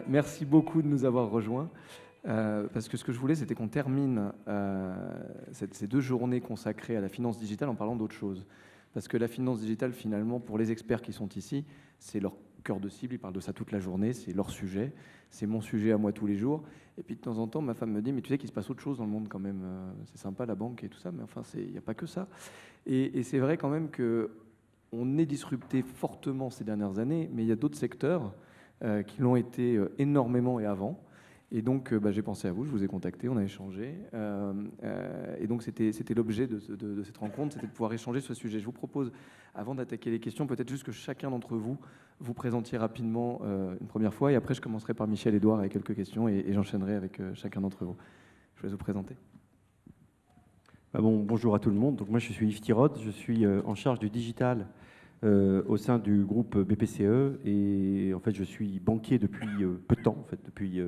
Merci beaucoup de nous avoir rejoints. Parce que ce que je voulais, c'était qu'on termine ces 2 journées consacrées à la finance digitale en parlant d'autre chose. Parce que la finance digitale, finalement, pour les experts qui sont ici, c'est leur cœur de cible, ils parlent de ça toute la journée, c'est leur sujet, c'est mon sujet à moi tous les jours. Et puis de temps en temps, ma femme me dit, mais tu sais qu'il se passe autre chose dans le monde quand même, c'est sympa la banque et tout ça, mais enfin, il n'y a pas que ça. Et c'est vrai quand même qu'on est disrupté fortement ces dernières années, mais il y a d'autres secteurs qui l'ont été énormément et avant. Et donc, j'ai pensé à vous, je vous ai contacté, on a échangé. Et donc, c'était l'objet de cette rencontre, c'était de pouvoir échanger sur ce sujet. Je vous propose, avant d'attaquer les questions, peut-être juste que chacun d'entre vous vous présentiez rapidement une première fois. Et après, je commencerai par Michel-Édouard avec quelques questions et j'enchaînerai avec chacun d'entre vous. Je vais vous présenter. Bonjour à tout le monde. Donc, moi, je suis Yves Tirode, je suis en charge du digital au sein du groupe BPCE. Et en fait, je suis banquier depuis peu de temps, en fait, depuis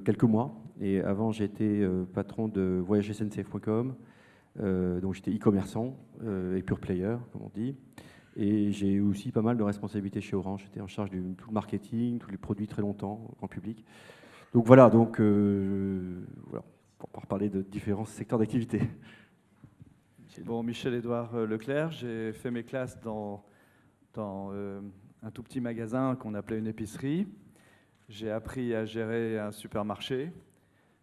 quelques mois. Et avant, j'étais patron de voyagesncf.com, donc j'étais e-commerçant et pure player, comme on dit. Et j'ai eu aussi pas mal de responsabilités chez Orange. J'étais en charge de tout le marketing, tous les produits très longtemps, au grand public. Donc voilà, voilà, pour parler de différents secteurs d'activité. Bon, Michel-Édouard Leclerc, j'ai fait mes classes dans un tout petit magasin qu'on appelait une épicerie. J'ai appris à gérer un supermarché.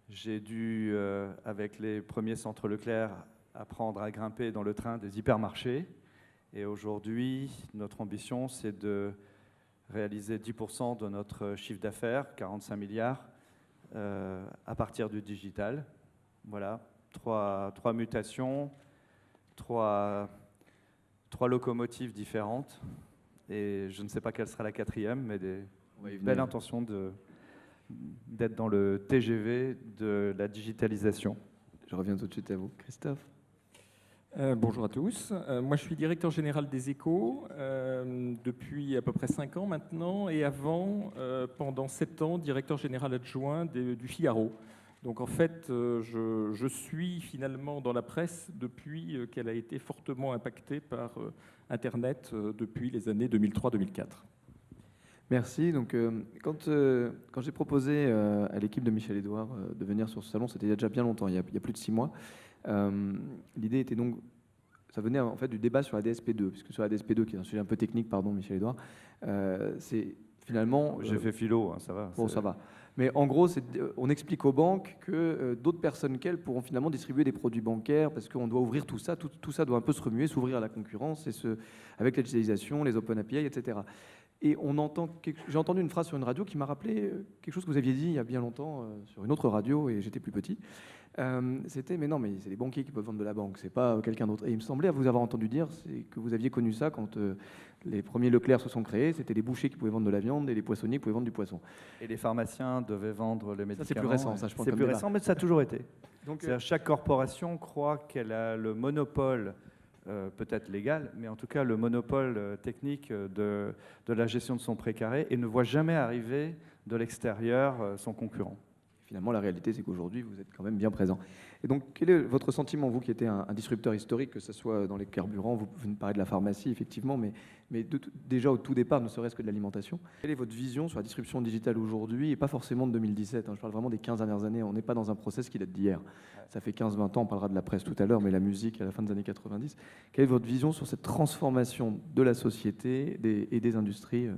J'ai dû, avec les premiers centres Leclerc, apprendre à grimper dans le train des hypermarchés. Et aujourd'hui, notre ambition, c'est de réaliser 10% de notre chiffre d'affaires, 45 milliards, à partir du digital. Voilà, trois mutations, trois locomotives différentes. Et je ne sais pas quelle sera la 4e, mais belle intention d'être dans le TGV de la digitalisation. Je reviens tout de suite à vous. Christophe. Bonjour à tous. Moi, je suis directeur général des Échos depuis à peu près 5 ans maintenant, et avant, pendant 7 ans, directeur général adjoint du Figaro. Donc en fait, je suis finalement dans la presse depuis qu'elle a été fortement impactée par Internet depuis les années 2003-2004. Merci. Donc, quand j'ai proposé à l'équipe de Michel-Édouard de venir sur ce salon, c'était il y a déjà bien longtemps, il y a plus de 6 mois. L'idée était donc, ça venait en fait du débat sur la DSP2, puisque sur la DSP2, qui est un sujet un peu technique, pardon Michel-Édouard, c'est finalement... J'ai fait philo, hein, ça va. Bon, ça va. Mais en gros, on explique aux banques que d'autres personnes qu'elles pourront finalement distribuer des produits bancaires, parce qu'on doit ouvrir tout ça, tout ça doit un peu se remuer, s'ouvrir à la concurrence, avec la digitalisation, les open API, etc. Et j'ai entendu une phrase sur une radio qui m'a rappelé quelque chose que vous aviez dit il y a bien longtemps sur une autre radio, et j'étais plus petit. C'était, mais non, mais c'est les banquiers qui peuvent vendre de la banque, c'est pas quelqu'un d'autre. Et il me semblait vous avoir entendu dire que vous aviez connu ça quand les premiers Leclerc se sont créés, c'était les bouchers qui pouvaient vendre de la viande et les poissonniers qui pouvaient vendre du poisson. Et les pharmaciens devaient vendre les médicaments. Ça, c'est plus récent, ça, je pense. C'est plus récent, mais ça a toujours été. Donc, chaque corporation croit qu'elle a le monopole, peut-être légal, mais en tout cas le monopole technique de la gestion de son précaré et ne voit jamais arriver de l'extérieur son concurrent. Finalement, la réalité, c'est qu'aujourd'hui, vous êtes quand même bien présent. Et donc, quel est votre sentiment, vous qui étiez un disrupteur historique, que ce soit dans les carburants, vous venez de parler de la pharmacie, effectivement, mais déjà au tout départ, ne serait-ce que de l'alimentation. Quelle est votre vision sur la disruption digitale aujourd'hui, et pas forcément de 2017, hein, je parle vraiment des 15 dernières années, on n'est pas dans un process qui date d'hier. Ça fait 15-20 ans, on parlera de la presse tout à l'heure, mais la musique à la fin des années 90. Quelle est votre vision sur cette transformation de la société et des industries